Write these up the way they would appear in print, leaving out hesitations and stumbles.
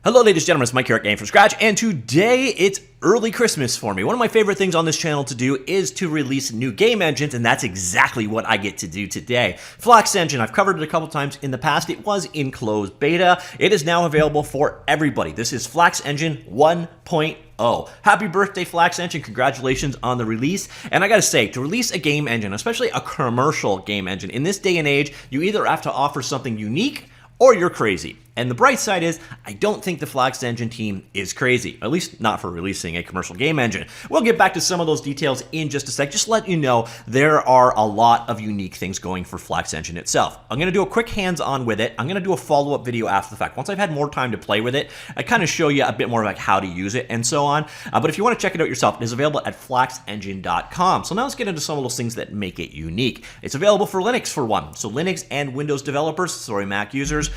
Hello ladies and gentlemen, it's Mike here at Game from Scratch, and today it's early Christmas for me. One of my favorite things on this channel to do is to release new game engines, and that's exactly what I get to do today. Flax Engine, I've covered it a couple times in the past. It was in closed beta. It is now available for everybody. This is Flax Engine 1.0. Happy birthday, Flax Engine. Congratulations on the release. And I gotta say, to release a game engine, especially a commercial game engine, in this day and age, you either have to offer something unique or you're crazy. And the bright side is, I don't think the Flax Engine team is crazy, at least not for releasing a commercial game engine. We'll get back to some of those details in just a sec. Just to let you know, there are a lot of unique things going for Flax Engine itself. I'm gonna do a quick hands-on with it. I'm gonna do a follow-up video after the fact. Once I've had more time to play with it, I kind of show you a bit more like how to use it and so on. But if you want to check it out yourself, it is available at flaxengine.com. So now let's get into some of those things that make it unique. It's available for Linux for one. So Linux and Windows developers, sorry Mac users,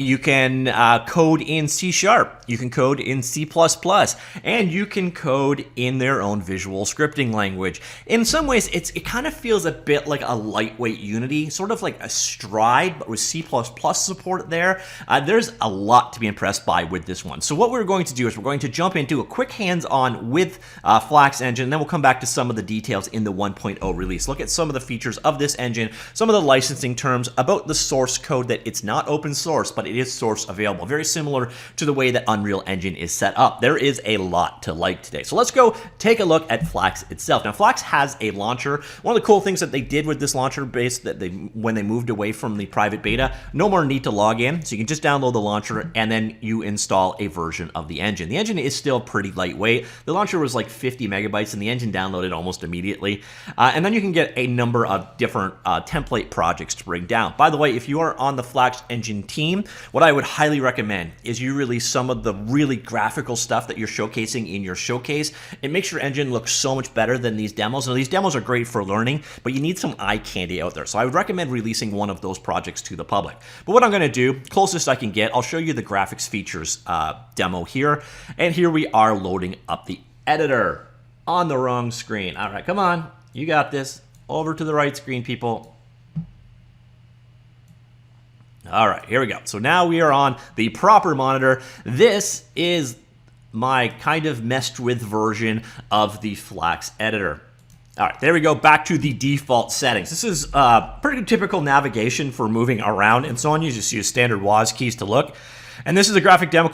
you can code in C#, you can code in C++, and you can code in their own visual scripting language. In some ways, it kind of feels a bit like a lightweight Unity, sort of like a Stride, but with C++ support there. There's a lot to be impressed by with this one. So what we're going to do is we're going to jump into a quick hands-on with Flax Engine, and then we'll come back to some of the details in the 1.0 release. Look at some of the features of this engine, some of the licensing terms, about the source code, that it's not open source, but it is source available. Very similar to the way that Unreal Engine is set up. There is a lot to like today. So let's go take a look at Flax itself. Now, Flax has a launcher. One of the cool things that they did with this launcher base, when they moved away from the private beta, no more need to log in. So you can just download the launcher and then you install a version of the engine. The engine is still pretty lightweight. The launcher was like 50 megabytes and the engine downloaded almost immediately. And then you can get a number of different template projects to bring down. By the way, if you are on the Flax Engine team, what I would highly recommend is you release some of the really graphical stuff that you're showcasing in your showcase. It makes your engine look so much better than these demos. Now, these demos are great for learning, but you need some eye candy out there. So I would recommend releasing one of those projects to the public. But what I'm going to do, closest I can get, I'll show you the graphics features demo here. And here we are loading up the editor on the wrong screen. All right, come on. You got this. Over to the right screen, people. All right, here we go. So now we are on the proper monitor. This is my kind of messed with version of the Flax editor. All right, there we go, back to the default settings. This is pretty typical navigation for moving around and so on. You just use standard WASD keys to look. And this is a graphic demo.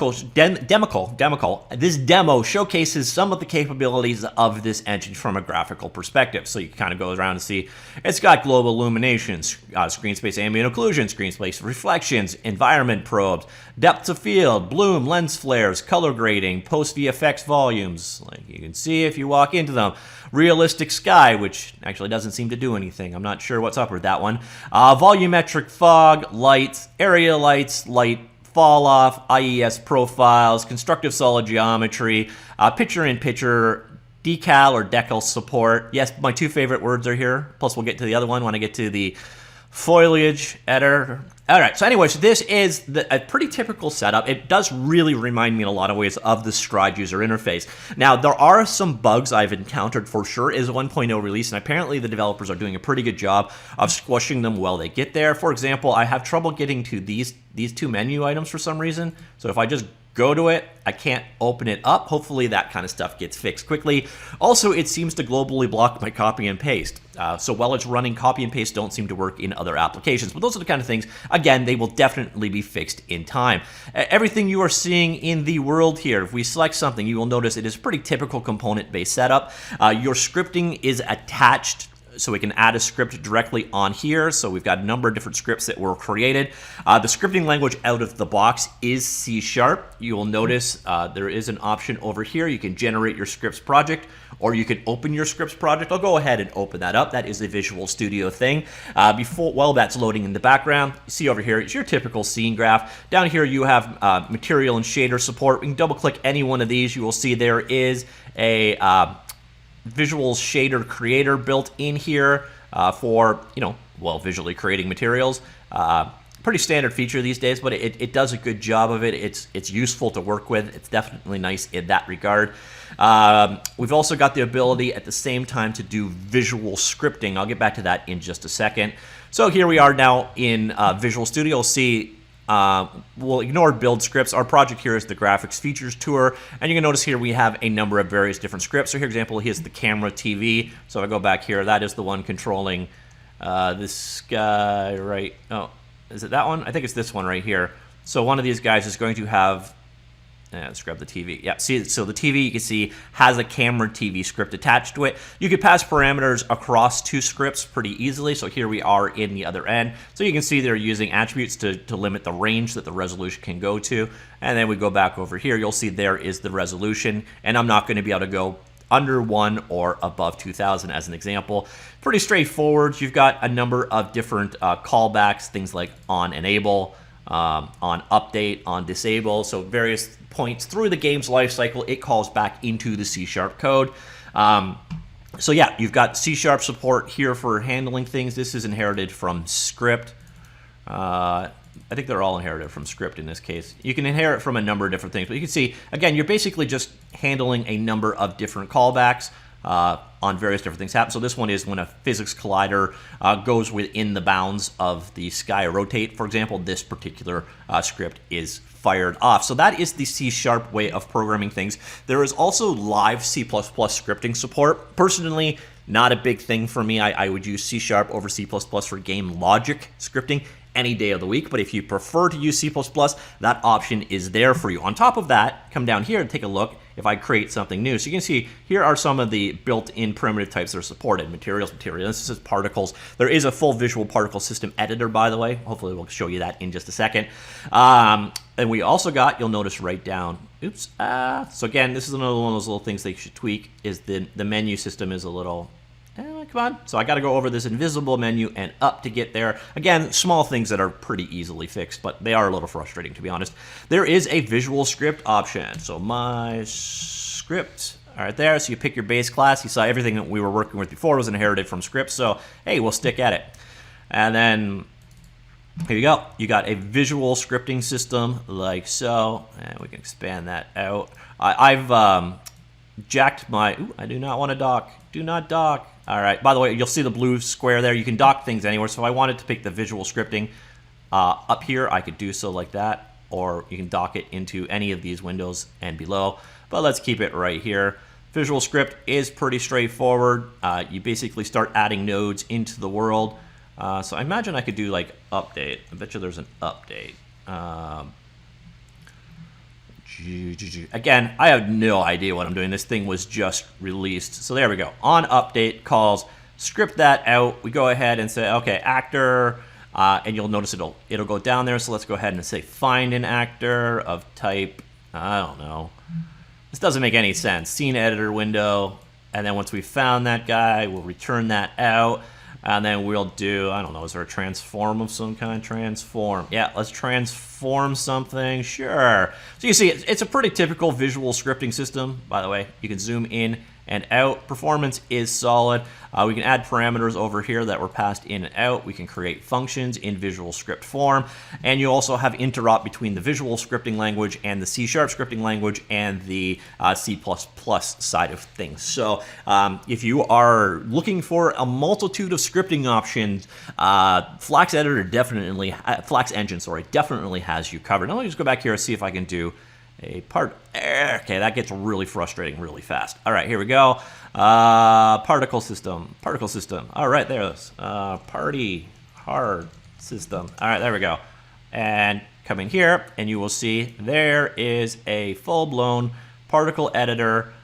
This demo showcases some of the capabilities of this engine from a graphical perspective. So you can kind of go around and see it's got global illuminations, screen space ambient occlusion, screen space reflections, environment probes, depth of field, bloom, lens flares, color grading, post VFX volumes, like you can see if you walk into them. Realistic sky, which actually doesn't seem to do anything. I'm not sure what's up with that one. Volumetric fog, lights, area lights, light fall off, IES profiles, constructive solid geometry, picture-in-picture, decal or decal support. Yes, my two favorite words are here. Plus, we'll get to the other one when I get to the foliage editor. All right, so anyways, this is a pretty typical setup. It does really remind me in a lot of ways of the Stride user interface. Now, there are some bugs I've encountered for sure. It is a 1.0 release, and apparently the developers are doing a pretty good job of squashing them while they get there. For example, I have trouble getting to these two menu items for some reason. So if I just go to it, I can't open it up. Hopefully that kind of stuff gets fixed quickly. Also, it seems to globally block my copy and paste. So while it's running, copy and paste don't seem to work in other applications. But those are the kind of things, again, they will definitely be fixed in time. Everything you are seeing in the world here, if we select something, you will notice it is a pretty typical component-based setup. Your scripting is attached, so we can add a script directly on here. So we've got a number of different scripts that were created. The scripting language out of the box is C#. You will notice there is an option over here. You can generate your scripts project, or you can open your scripts project. I'll go ahead and open that up. That is a Visual Studio thing. While that's loading in the background, you see over here, it's your typical scene graph. Down here you have material and shader support. We can double click any one of these. You will see there is a visual shader creator built in here for, visually creating materials. Pretty standard feature these days, but it does a good job of it. It's useful to work with. It's definitely nice in that regard. We've also got the ability at the same time to do visual scripting. I'll get back to that in just a second. So here we are now in Visual Studio. You'll see we'll ignore build scripts. Our project here is the graphics features tour, and you can notice here we have a number of various different scripts. So here, for example, here's the camera TV. So if I go back here, that is the one controlling this guy, right? Oh, is it that one? I think it's this one right here. So one of these guys is going to have, let's grab the TV. Yeah, see, so the TV, you can see, has a camera TV script attached to it. You could pass parameters across two scripts pretty easily. So here we are in the other end. So you can see they're using attributes to limit the range that the resolution can go to. And then we go back over here. You'll see there is the resolution. And I'm not going to be able to go under 1 or above 2000 as an example. Pretty straightforward. You've got a number of different callbacks, things like on enable, on update, on disable. So various points through the game's life cycle, it calls back into the C# code. So yeah, you've got C# support here for handling things. This is inherited from script. I think they're all inherited from script in this case. You can inherit from a number of different things, but you can see, again, you're basically just handling a number of different callbacks on various different things happen. So this one is when a physics collider goes within the bounds of the sky rotate, for example, this particular script is fired off. So that is the C# way of programming things. There is also live C++ scripting support. Personally, not a big thing for me. I would use C# over C++ for game logic scripting any day of the week, but if you prefer to use C++, that option is there for you. On top of that, come down here and take a look if I create something new. So you can see here are some of the built-in primitive types that are supported. Materials. This is particles. There is a full visual particle system editor, by the way. Hopefully we'll show you that in just a second. And we also got, you'll notice right down, oops. So again, this is another one of those little things that you should tweak, is the menu system is a little, come on. So I got to go over this invisible menu and up to get there. Again, small things that are pretty easily fixed, but they are a little frustrating, to be honest. There is a visual script option. So my script, all right there. So you pick your base class. You saw everything that we were working with before was inherited from script. So, hey, we'll stick at it. And then here you go. You got a visual scripting system like so. And we can expand that out. I've jacked my, ooh, I do not want to dock. Do not dock. All right, by the way, you'll see the blue square there. You can dock things anywhere. So if I wanted to pick the visual scripting up here, I could do so like that. Or you can dock it into any of these windows and below. But let's keep it right here. Visual script is pretty straightforward. You basically start adding nodes into the world. So I imagine I could do like update. I bet you there's an update. Again, I have no idea what I'm doing. This thing was just released. So there we go. On update calls, script that out. We go ahead and say, okay, actor, and you'll notice it'll go down there. So let's go ahead and say find an actor of type, I don't know. This doesn't make any sense. Scene editor window. And then once we found that guy, we'll return that out. And then we'll do, I don't know, is there a transform of some kind? Transform. Yeah, let's transform something. Sure. So you see, it's a pretty typical visual scripting system. By the way, you can zoom in and out. Performance is solid. We can add parameters over here that were passed in and out. We can create functions in visual script form. And you also have interop between the visual scripting language and the C# scripting language and the C++ side of things. So if you are looking for a multitude of scripting options, Flax Engine definitely has you covered. Now let me just go back here and see if I can do a part. Okay, that gets really frustrating really fast. All right, here we go. Particle system. All right, there it is. Party hard system. All right, there we go. And come in here, and you will see there is a full-blown particle editor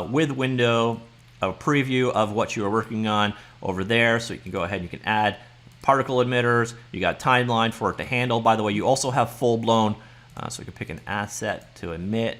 with window, a preview of what you are working on over there. So you can go ahead and you can add particle emitters. You got timeline for it to handle. By the way, you also have full-blown. So we can pick an asset to emit,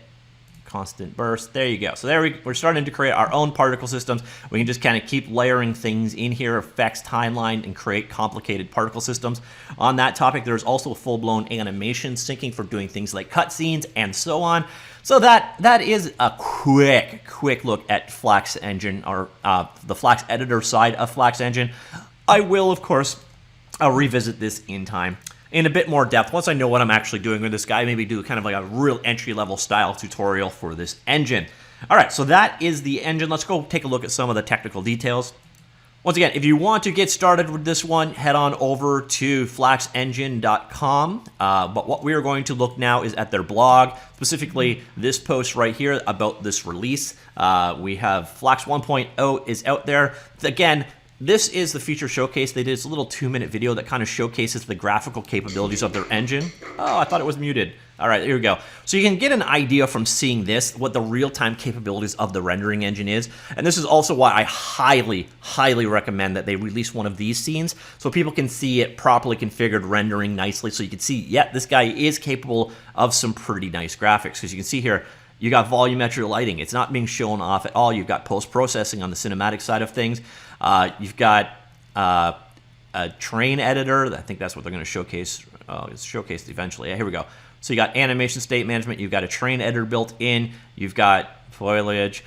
constant burst. There you go. So there we're starting to create our own particle systems. We can just kind of keep layering things in here, effects, timeline, and create complicated particle systems. On that topic, there's also full-blown animation syncing for doing things like cutscenes and so on. So that is a quick look at Flax Engine, or the Flax editor side of Flax Engine. I will, of course, I'll revisit this in time, in a bit more depth. Once I know what I'm actually doing with this guy, maybe do kind of like a real entry-level style tutorial for this engine. All right, so that is the engine. Let's go take a look at some of the technical details. Once again, if you want to get started with this one, head on over to flaxengine.com. But what we are going to look now is at their blog, specifically this post right here about this release. We have Flax 1.0 is out there. Again, this is the feature showcase. They did this little 2-minute video that kind of showcases the graphical capabilities of their engine. Oh, I thought it was muted. All right, here we go. So you can get an idea from seeing this, what the real-time capabilities of the rendering engine is. And this is also why I highly, highly recommend that they release one of these scenes so people can see it properly configured, rendering nicely. So you can see, yeah, this guy is capable of some pretty nice graphics. Because you can see here, you got volumetric lighting. It's not being shown off at all. You've got post-processing on the cinematic side of things. You've got a train editor. I think that's what they're going to showcase. It's showcased eventually. Yeah, here we go. So you got animation state management. You've got a train editor built in. You've got foliage.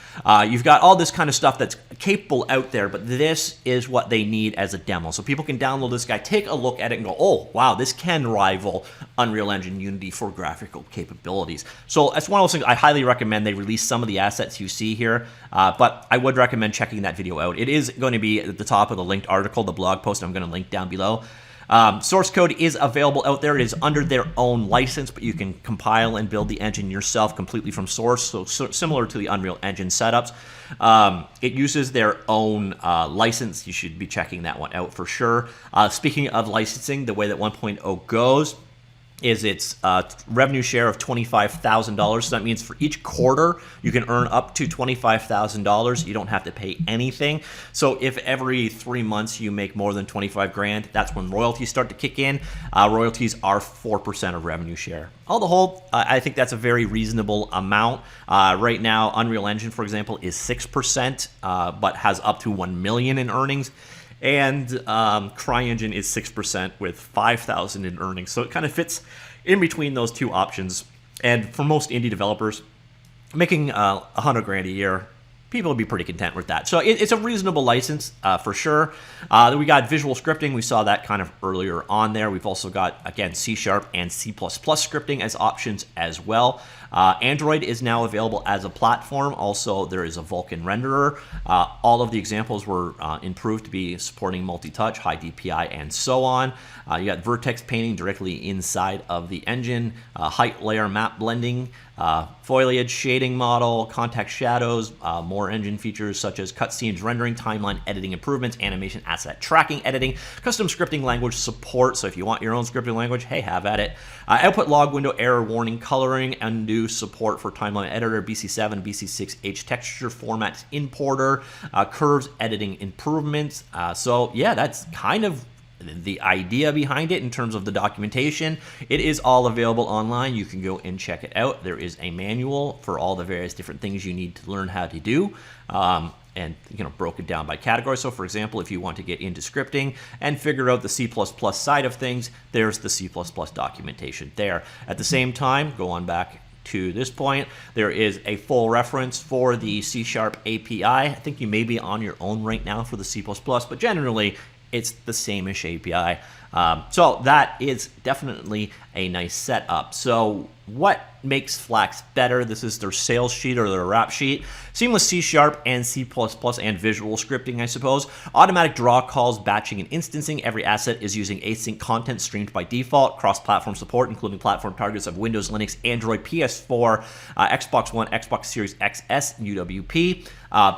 You've got all this kind of stuff that's capable out there, but this is what they need as a demo. So people can download this guy, take a look at it, and go, oh, wow, this can rival Unreal Engine Unity for graphical capabilities. So that's one of those things I highly recommend they release some of the assets you see here, but I would recommend checking that video out. It is going to be at the top of the linked article, the blog post I'm going to link down below. Source code is available out there. It is under their own license, but you can compile and build the engine yourself completely from source, so similar to the Unreal Engine setups. It uses their own license. You should be checking that one out for sure. Speaking of licensing, the way that 1.0 goes is its revenue share of $25,000. So that means for each quarter, you can earn up to $25,000. You don't have to pay anything. So if every 3 months you make more than 25 grand, that's when royalties start to kick in. Royalties are 4% of revenue share. On the whole, I think that's a very reasonable amount. Right now, Unreal Engine, for example, is 6%, but has up to $1 million in earnings. And CryEngine is 6% with $5,000 in earnings. So it kind of fits in between those two options. And for most indie developers, making $100 grand a year, people would be pretty content with that. So it's a reasonable license for sure. We got visual scripting. We saw that kind of earlier on there. We've also got, again, C# and C++ scripting as options as well. Android is now available as a platform. Also, there is a Vulkan renderer. All of the examples were improved to be supporting multi-touch, high DPI, and so on. You got vertex painting directly inside of the engine, height layer map blending, foliage shading model, contact shadows, more engine features such as cutscenes rendering, timeline editing improvements, animation asset tracking editing, custom scripting language support. So if you want your own scripting language, hey, have at it. Output log window error warning coloring, undo support for timeline editor, BC7, BC6H texture formats importer, curves editing improvements. So yeah, that's kind of the idea behind it in terms of the documentation. It is all available online. You can go and check it out. There is a manual for all the various different things you need to learn how to do. And broken down by category. So for example, if you want to get into scripting and figure out the C++ side of things, there's the C++ documentation there. At the same time, go on back to this point, there is a full reference for the C# API. I think you may be on your own right now for the C++, but generally it's the same-ish API. So that is definitely a nice setup. So what makes Flax better? This is their sales sheet or their wrap sheet. Seamless C# and C++ and visual scripting, I suppose. Automatic draw calls, batching, and instancing. Every asset is using async content streamed by default. Cross-platform support, including platform targets of Windows, Linux, Android, PS4, Xbox One, Xbox Series XS, and UWP.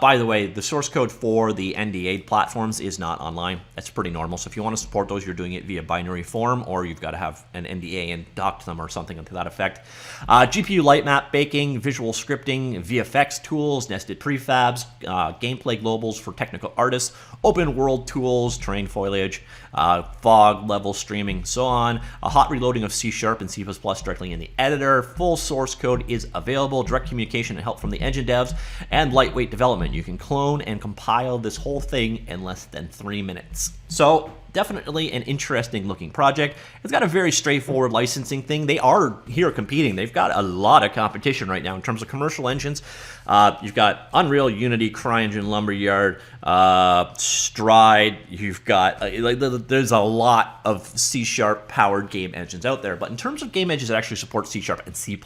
By the way, the source code for the NDA platforms is not online. That's pretty normal. So if you want to support those, you're doing it via binary form, or you've got to have an NDA and dock them or something to that effect. GPU light map baking, visual scripting, VFX tools, nested prefabs, gameplay globals for technical artists, open world tools, terrain foliage, fog level streaming, so on. A hot reloading of C# and C++ directly in the editor. Full source code is available. Direct communication and help from the engine devs, and lightweight development. You can clone and compile this whole thing in less than 3 minutes. So definitely an interesting looking project. It's got a very straightforward licensing thing. They are here competing. They've got a lot of competition right now in terms of commercial engines. You've got Unreal, Unity, CryEngine, Lumberyard, Stride. You've got there's a lot of C# powered game engines out there. But in terms of game engines that actually support C# and C++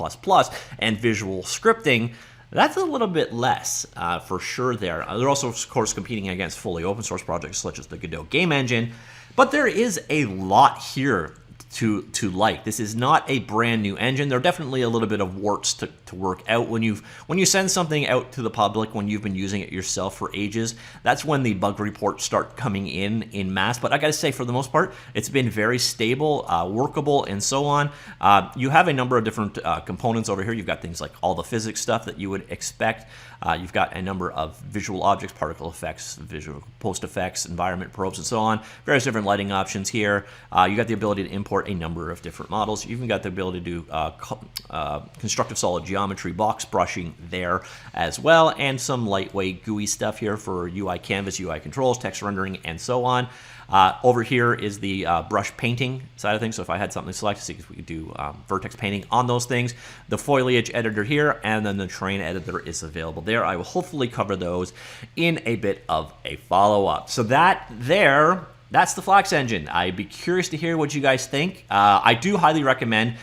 and visual scripting, That's a little bit less for sure there. They're also, of course, competing against fully open source projects such as the Godot game engine, but there is a lot here to like. This is not a brand new engine. There are definitely a little bit of warts to work out when you send something out to the public, when you've been using it yourself for ages. That's when the bug reports start coming in mass. But I gotta say, for the most part, it's been very stable, workable, and so on. You have a number of different components over here. You've got things like all the physics stuff that you would expect. You've got a number of visual objects, particle effects, visual post effects, environment probes, and so on. Various different lighting options here. You got the ability to import a number of different models. You've even got the ability to do constructive solid geometry, box brushing there as well, and some lightweight GUI stuff here for UI canvas, UI controls, text rendering, and so on. Over here is the brush painting side of things. So if I had something selected, see if we could do vertex painting on those things. The foliage editor here, and then the terrain editor is available there. I will hopefully cover those in a bit of a follow-up. So that's the Flax Engine. I'd be curious to hear what you guys think. I do highly recommend,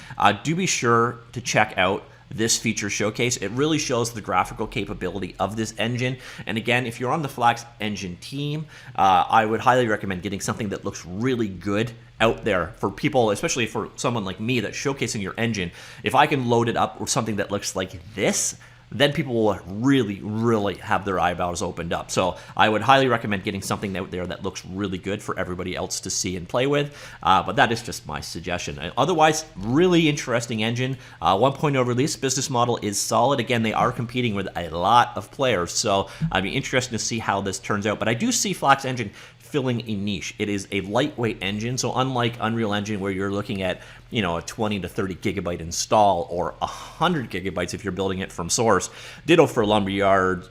do be sure to check out this feature showcase. It really shows the graphical capability of this engine. And again, if you're on the Flax Engine team, I would highly recommend getting something that looks really good out there for people, especially for someone like me that's showcasing your engine. If I can load it up with something that looks like this, then people will really, really have their eyeballs opened up. So I would highly recommend getting something out there that looks really good for everybody else to see and play with. But that is just my suggestion. Otherwise, really interesting engine. 1.0 release, business model is solid. Again, they are competing with a lot of players. So I'd be interested to see how this turns out. But I do see Flax Engine filling a niche. It is a lightweight engine, so unlike Unreal Engine where you're looking at, a 20 to 30 gigabyte install or 100 gigabytes if you're building it from source. Ditto for Lumberyard.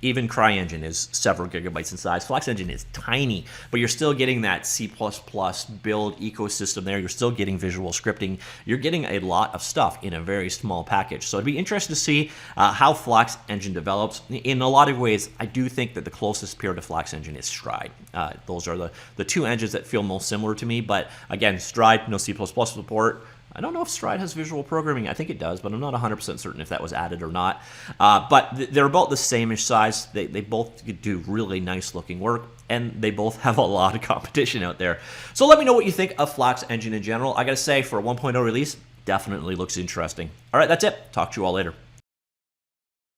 Even CryEngine is several gigabytes in size. Flax Engine is tiny, but you're still getting that C++ build ecosystem there. You're still getting visual scripting. You're getting a lot of stuff in a very small package. So it'd be interesting to see how Flax Engine develops. In a lot of ways, I do think that the closest peer to Flax Engine is Stride. Those are the two engines that feel most similar to me. But again, Stride, no C++ support. I don't know if Stride has visual programming. I think it does, but I'm not 100% certain if that was added or not. But they're about the same-ish size. They both do really nice-looking work, and they both have a lot of competition out there. So let me know what you think of Flax Engine in general. I got to say, for a 1.0 release, definitely looks interesting. All right, that's it. Talk to you all later.